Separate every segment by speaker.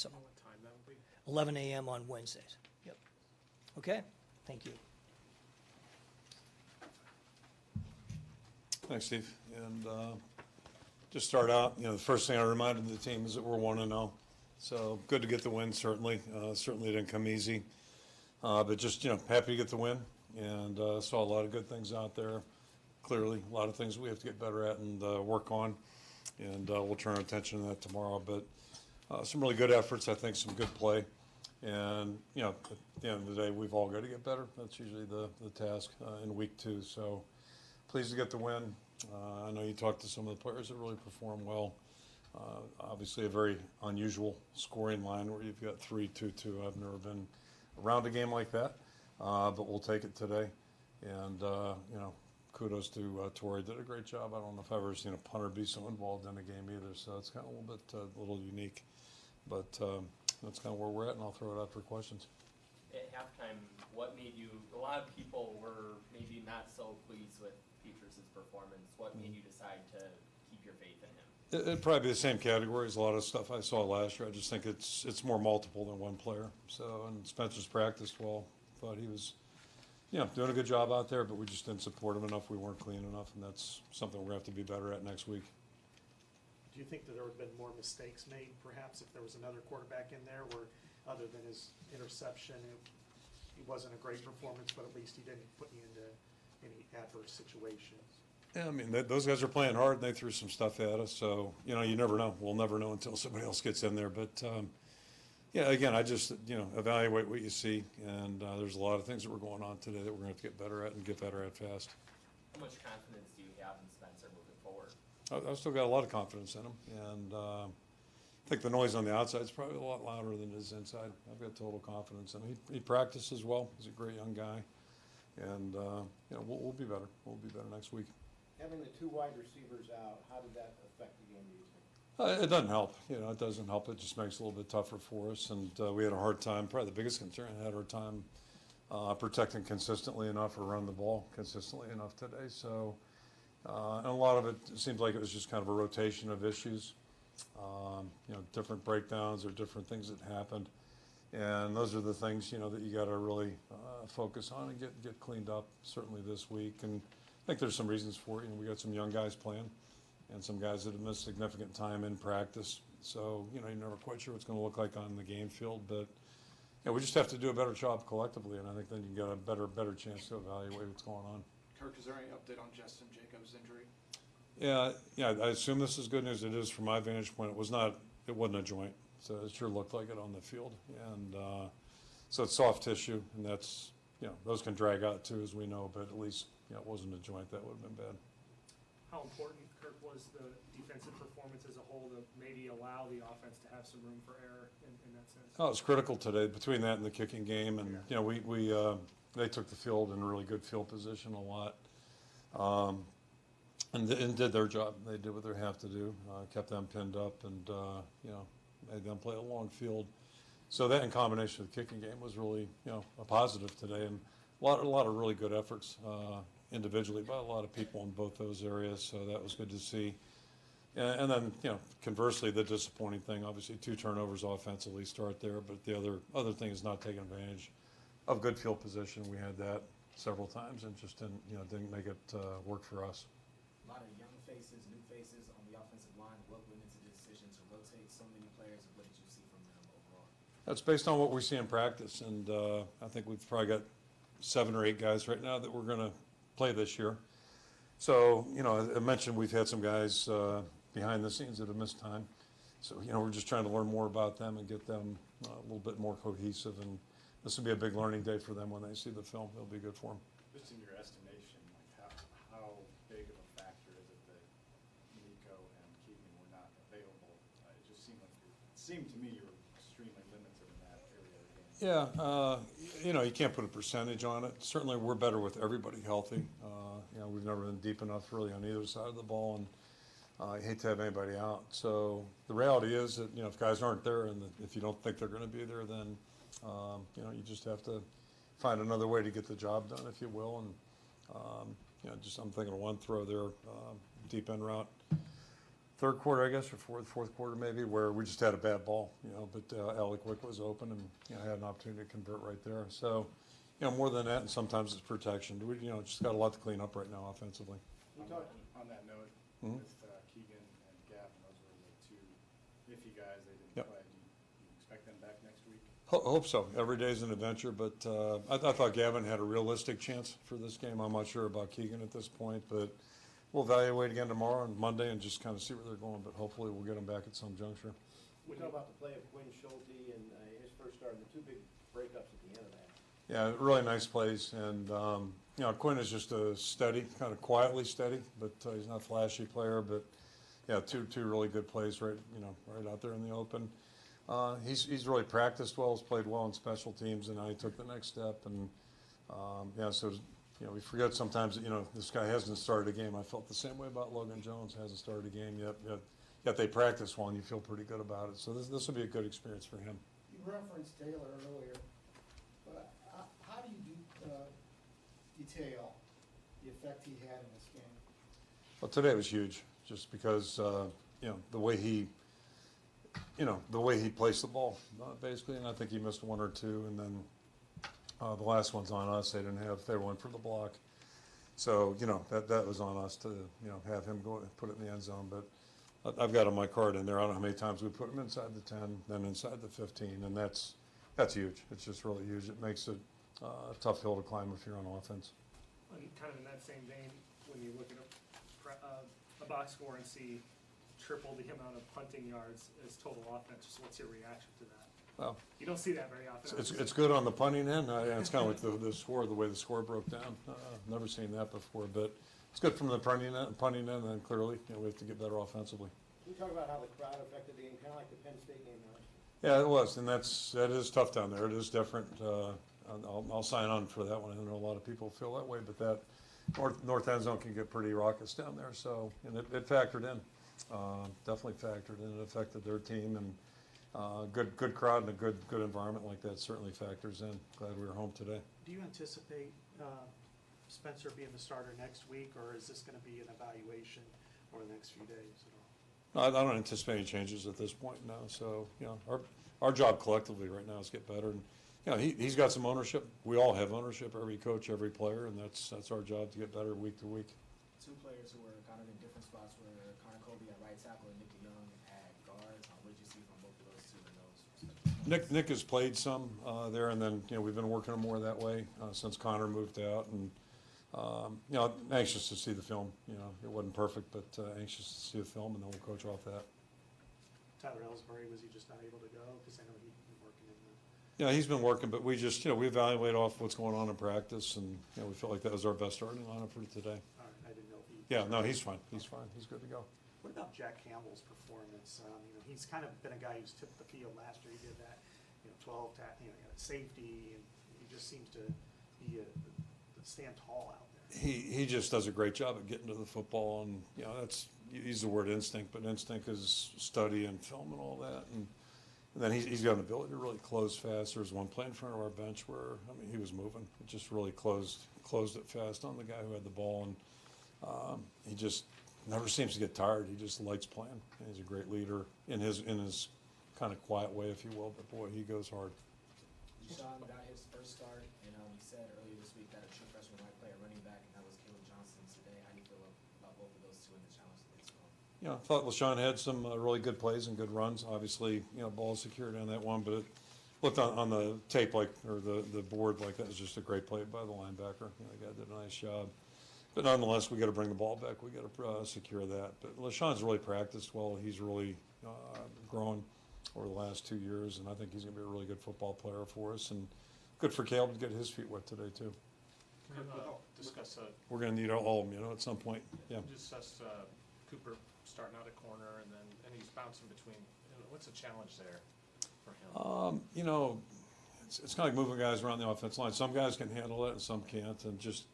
Speaker 1: So
Speaker 2: What time that will be?
Speaker 1: 11 a.m. on Wednesdays. Yep. Okay? Thank you.
Speaker 3: Thanks, Steve. And just start out, the first thing I reminded the team is that we're 1-0. So good to get the win, certainly. Certainly didn't come easy. But just, happy to get the win. And saw a lot of good things out there. Clearly, a lot of things we have to get better at and work on. And we'll turn our attention to that tomorrow. But some really good efforts, I think, some good play. And, at the end of the day, we've all got to get better. That's usually the task in week 2. So pleased to get the win. I know you talked to some of the players that really performed well. Obviously, a very unusual scoring line where you've got 3-2-2. I've never been around a game like that, but we'll take it today. And, kudos to Torrey. Did a great job. I don't know if I've ever seen a punter be so involved in a game either, so it's kind of a little unique. But that's kind of where we're at, and I'll throw it out for questions.
Speaker 4: At halftime, what made you, a lot of people were maybe not so pleased with Petras' performance. What made you decide to keep your faith in him?
Speaker 3: It'd probably be the same category as a lot of stuff I saw last year. I just think it's more multiple than one player. So, and Spencer's practiced well. Thought he was, doing a good job out there, but we just didn't support him enough. We weren't clean enough, and that's something we're going to have to be better at next week.
Speaker 2: Do you think that there would have been more mistakes made, perhaps, if there was another quarterback in there, where other than his interception, it wasn't a great performance, but at least he didn't put you into any adverse situations?
Speaker 3: Yeah, I mean, those guys are playing hard, and they threw some stuff at us. So, you never know. We'll never know until somebody else gets in there. But, again, I just, evaluate what you see. And there's a lot of things that were going on today that we're going to have to get better at and get better at fast.
Speaker 4: How much confidence do you have in Spencer moving forward?
Speaker 3: I've still got a lot of confidence in him. And I think the noise on the outside is probably a lot louder than it is inside. I've got total confidence in him. He practices well. He's a great young guy. And, we'll be better. We'll be better next week.
Speaker 5: Having the 2 wide receivers out, how did that affect the game, do you think?
Speaker 3: It doesn't help. It doesn't help. It just makes it a little bit tougher for us. And we had a hard time, probably the biggest concern, I had a hard time protecting consistently enough or run the ball consistently enough today. So, and a lot of it seems like it was just kind of a rotation of issues, different breakdowns or different things that happened. And those are the things, that you got to really focus on and get cleaned up, certainly this week. And I think there's some reasons for it. We got some young guys playing and some guys that have missed significant time in practice. So, you're never quite sure what's going to look like on the game field. But, we just have to do a better job collectively, and I think then you get a better chance to evaluate what's going on.
Speaker 6: Kirk, is there any update on Justin Jacobs' injury?
Speaker 3: Yeah, I assume this is good news. It is from my vantage point. It wasn't a joint. So it sure looked like it on the field. And so it's soft tissue, and that's, those can drag out too, as we know, but at least, it wasn't a joint. That would have been bad.
Speaker 7: How important, Kirk, was the defensive performance as a whole to maybe allow the offense to have some room for error in that sense?
Speaker 3: Oh, it was critical today between that and the kicking game. And, they took the field in really good field position a lot. And did their job. They did what they have to do, kept them pinned up and, made them play a long field. So that in combination with the kicking game was really, a positive today. And a lot of really good efforts individually by a lot of people in both those areas. So that was good to see. And then, conversely, the disappointing thing, obviously 2 turnovers offensively start there. But the other thing is not taking advantage of good field position. We had that several times and just didn't make it work for us.
Speaker 8: A lot of young faces, new faces on the offensive line. What went into the decision to rotate so many players, and what did you see from them overall?
Speaker 3: That's based on what we see in practice, and I think we've probably got 7 or 8 guys right now that we're going to play this year. So, I mentioned we've had some guys behind the scenes that have missed time. So, we're just trying to learn more about them and get them a little bit more cohesive, and this will be a big learning day for them when they see the film. It'll be good for them.
Speaker 9: Just in your estimation, how big of a factor is it that Nico and Keegan were not available? It just seemed to me you were extremely limited in that area of the game.
Speaker 3: Yeah, you can't put a percentage on it. Certainly we're better with everybody healthy. We've never been deep enough really on either side of the ball, and I hate to have anybody out. So the reality is that, if guys aren't there and if you don't think they're going to be there, then, you just have to find another way to get the job done, if you will. And, I'm thinking of one throw there, deep end route. third quarter, I guess, or fourth quarter maybe, where we just had a bad ball, but Alec Wick was open and, had an opportunity to convert right there. So, more than that, and sometimes it's protection. We, just got a lot to clean up right now offensively.
Speaker 5: You talk,
Speaker 9: On that note,
Speaker 3: Mhm.
Speaker 9: with Keegan and Gavin, those were the two iffy guys, they didn't
Speaker 3: Yep.
Speaker 9: play. Do you expect them back next week?
Speaker 3: Hope so. Every day's an adventure, but I thought Gavin had a realistic chance for this game. I'm not sure about Keegan at this point, but we'll evaluate again tomorrow and Monday and just kind of see where they're going, but hopefully we'll get them back at some juncture.
Speaker 5: we talk about the play of Quinn Schulte and his first start and the two big breakups at the end of that.
Speaker 3: Yeah, really nice plays, and, Quinn is just a steady, kind of quietly steady, but he's not a flashy player, but, yeah, two really good plays right out there in the open. He's really practiced well, has played well in special teams, and now he took the next step, and, so, we forget sometimes that, this guy hasn't started a game. I felt the same way about Logan Jones, hasn't started a game yet they practice well, and you feel pretty good about it, so this will be a good experience for him.
Speaker 10: You referenced Taylor earlier, but how do you detail the effect he had in this game?
Speaker 3: Well, today was huge, just because, the way he placed the ball, basically, and I think he missed one or two, and then the last one's on us. They went for the block. So, that was on us to, have him go put it in the end zone. But I've got on my card in there, I don't know how many times we put him inside the 10, then inside the 15, and that's huge. It's just really huge. It makes it a tough hill to climb if you're on offense.
Speaker 7: And kind of in that same vein, when you look at a box score and see triple the amount of punting yards as total offense, so what's your reaction to that?
Speaker 3: Well,
Speaker 7: you don't see that very often.
Speaker 3: it's good on the punting end. It's kind of like the score, the way the score broke down. Never seen that before, but it's good from the punting end, and then clearly, we have to get better offensively.
Speaker 5: Can you talk about how the crowd affected the game, kind of like the Penn State game last year?
Speaker 3: Yeah, it was, and that is tough down there. It is different. I'll sign on for that one. I know a lot of people feel that way, but that north end zone can get pretty raucous down there. So, and it factored in, definitely factored in. It affected their team, and good crowd and a good environment like that certainly factors in. Glad we were home today.
Speaker 2: Do you anticipate Spencer being the starter next week, or is this going to be an evaluation over the next few days at all?
Speaker 3: No, I don't anticipate any changes at this point now. So, our job collectively right now is get better. And, he's got some ownership. We all have ownership, every coach, every player, and that's our job to get better week to week.
Speaker 8: Two players who were kind of in different spots were Connor Colby at right tackle and Nick Young at guard. What did you see from both of those two in those?
Speaker 3: Nick has played some there, and then we've been working him more that way since Connor moved out, and anxious to see the film. It wasn't perfect, but anxious to see the film, and then we'll coach off that.
Speaker 2: Tyler Ellsbury, was he just not able to go? Because I know he'd been working in the.
Speaker 3: Yeah, he's been working, but we just we evaluate off what's going on in practice, and we felt like that was our best starting lineup for today.
Speaker 2: All right, I didn't know if he.
Speaker 3: Yeah, no, he's fine. He's fine. He's good to go.
Speaker 2: What about Jack Campbell's performance? He's kind of been a guy who's tipped the field. Last year he did that, 12 safety, and he just seems to be stand tall out there.
Speaker 3: He just does a great job at getting to the football, and that's, you use the word instinct, but instinct is study and film and all that, and then he's got an ability to really close fast. There was one play in front of our bench where he was moving. It just really closed it fast on the guy who had the ball, and he just never seems to get tired. He just likes playing. And he's a great leader in his kind of quiet way, if you will. But boy, he goes hard.
Speaker 8: Sean got his first start, and he said earlier this week that a true freshman might play a running back, and that was Caleb Johnson today. How do you feel about both of those two and the challenge that they scored?
Speaker 3: I thought LaShawn had some really good plays and good runs. Obviously, ball secured on that one, but it looked on the tape or the board like that was just a great play by the linebacker. The guy did a nice job. But nonetheless, we got to bring the ball back. We got to secure that. But LaShawn's really practiced well. He's really grown over the last 2 years, and I think he's going to be a really good football player for us. And good for Caleb to get his feet wet today too.
Speaker 6: Can you discuss
Speaker 3: We're going to need all of them, at some point. Yeah.
Speaker 6: discuss Cooper starting out at corner and he's bouncing between. What's the challenge there for him?
Speaker 3: It's kind of like moving guys around the offense line. Some guys can handle it, and some can't. And just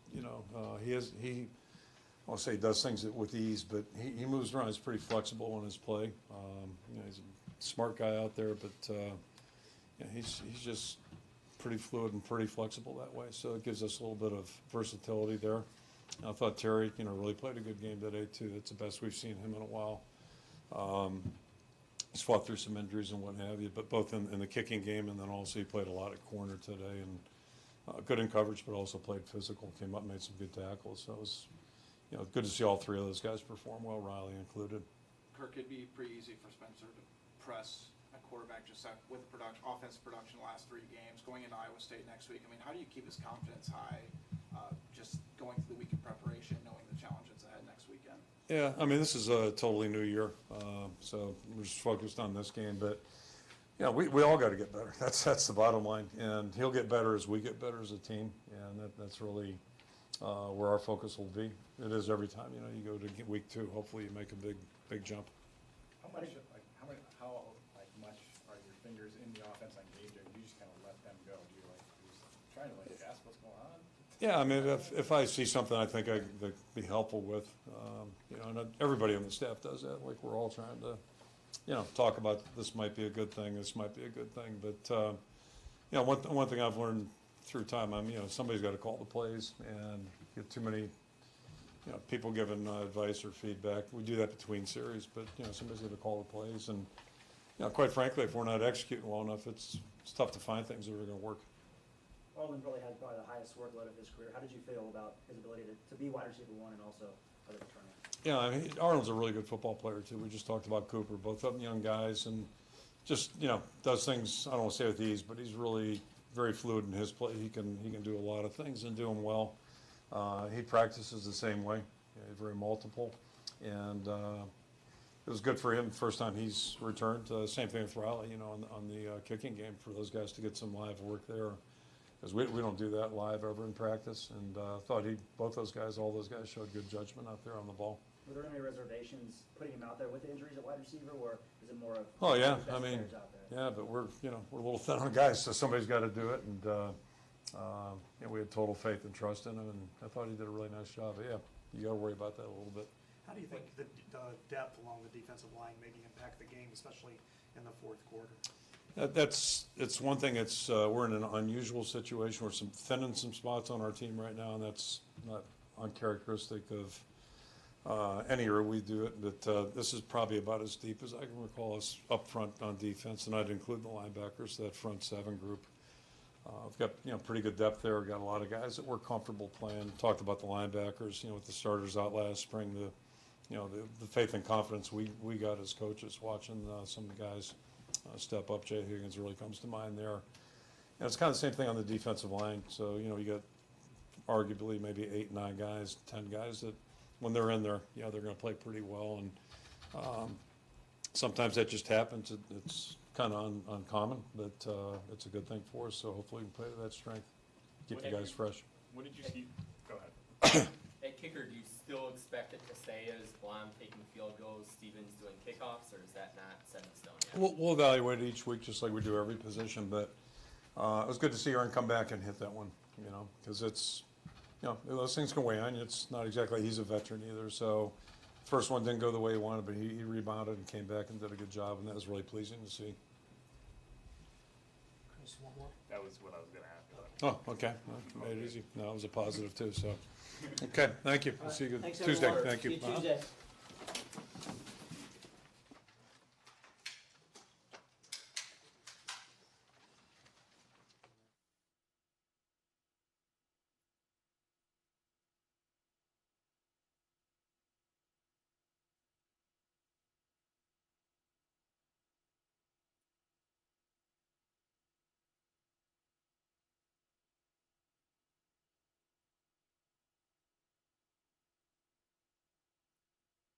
Speaker 3: I'll say he does things with ease, but he moves around. He's pretty flexible in his play. He's a smart guy out there, but he's just pretty fluid and pretty flexible that way. So it gives us a little bit of versatility there. I thought Terry, really played a good game today too. That's the best we've seen him in a while. He's fought through some injuries and what have you, but both in the kicking game, and then also he played a lot at corner today, and good in coverage, but also played physical, came up, made some good tackles. So it was, good to see all three of those guys perform well, Riley included.
Speaker 11: Kirk, it'd be pretty easy for Spencer to press a quarterback just with the offensive production last 3 games, going into Iowa State next week. I mean, how do you keep his confidence high, just going through the week of preparation, knowing the challenges ahead next weekend?
Speaker 3: Yeah, I mean, this is a totally new year, so we're just focused on this game. But, we all got to get better. That's the bottom line. And he'll get better as we get better as a team, and that's really where our focus will be. It is every time, you go to week 2. Hopefully you make a big jump.
Speaker 9: How much are your fingers in the offense on game day? Do you just kind of let them go? Do you just trying to guess what's going on?
Speaker 3: Yeah, I mean, if I see something I think I could be helpful with, and everybody on the staff does that. Like, we're all trying to, talk about this might be a good thing, this might be a good thing. But, one thing I've learned through time, somebody's got to call the plays, and get too many, people giving advice or feedback. We do that between series, but, somebody's got to call the plays. And, quite frankly, if we're not executing well enough, it's tough to find things that are going to work.
Speaker 12: Arlen probably had the highest workload of his career. How did you feel about his ability to be wide receiver 1 and also other returner?
Speaker 3: Yeah, I mean, Arnold's a really good football player too. We just talked about Cooper, both of them young guys, and just does things. I don't want to say with ease, but he's really very fluid in his play. He can do a lot of things and do them well. He practices the same way, very multiple, and it was good for him the first time he's returned. Same thing with Riley, on the kicking game, for those guys to get some live work there. Because we don't do that live ever in practice, and thought all those guys showed good judgment out there on the ball.
Speaker 12: Were there any reservations putting him out there with the injuries at wide receiver, or is it more of
Speaker 3: oh yeah,
Speaker 12: the best
Speaker 3: I mean,
Speaker 12: players out there?
Speaker 3: yeah, but we're a little thin on guys, so somebody's got to do it, and we had total faith and trust in him, and I thought he did a really nice job. But yeah, you got to worry about that a little bit.
Speaker 2: How do you think the depth along the defensive line maybe impact the game, especially in the fourth quarter?
Speaker 3: It's one thing. We're in an unusual situation. We're thinning some spots on our team right now, and that's not uncharacteristic of any year we do it. But this is probably about as deep as I can recall us up front on defense, and I'd include the linebackers, that front 7 group. We've got pretty good depth there. We've got a lot of guys that we're comfortable playing. Talked about the linebackers, with the starters out last spring. The faith and confidence we got as coaches watching some of the guys step up. Jay Higgins really comes to mind there. And it's kind of the same thing on the defensive line. So, you got arguably maybe 8, 9 guys, 10 guys that when they're in there, they're going to play pretty well. And sometimes that just happens. It's kind of uncommon, but it's a good thing for us. So hopefully we can play to that strength, keep the guys fresh.
Speaker 6: What did you see? Go ahead.
Speaker 4: At kicker, do you still expect it to stay as Blom taking field goals, Stevens doing kickoffs, or is that not set in stone yet?
Speaker 3: We'll evaluate it each week just like we do every position, but it was good to see Aaron come back and hit that one, because it's, those things can weigh on you. It's not exactly, he's a veteran either, so first one didn't go the way he wanted, but he rebounded and came back and did a good job, and that was really pleasing to see.
Speaker 1: Chris, one more?
Speaker 6: That was what I was going to ask about.
Speaker 3: Oh, okay. Well, made it easy. No, it was a positive too, so. Okay, thank you. We'll see you
Speaker 12: Thanks,
Speaker 3: Tuesday.
Speaker 12: everyone.
Speaker 3: Thank you.
Speaker 12: See you Tuesday.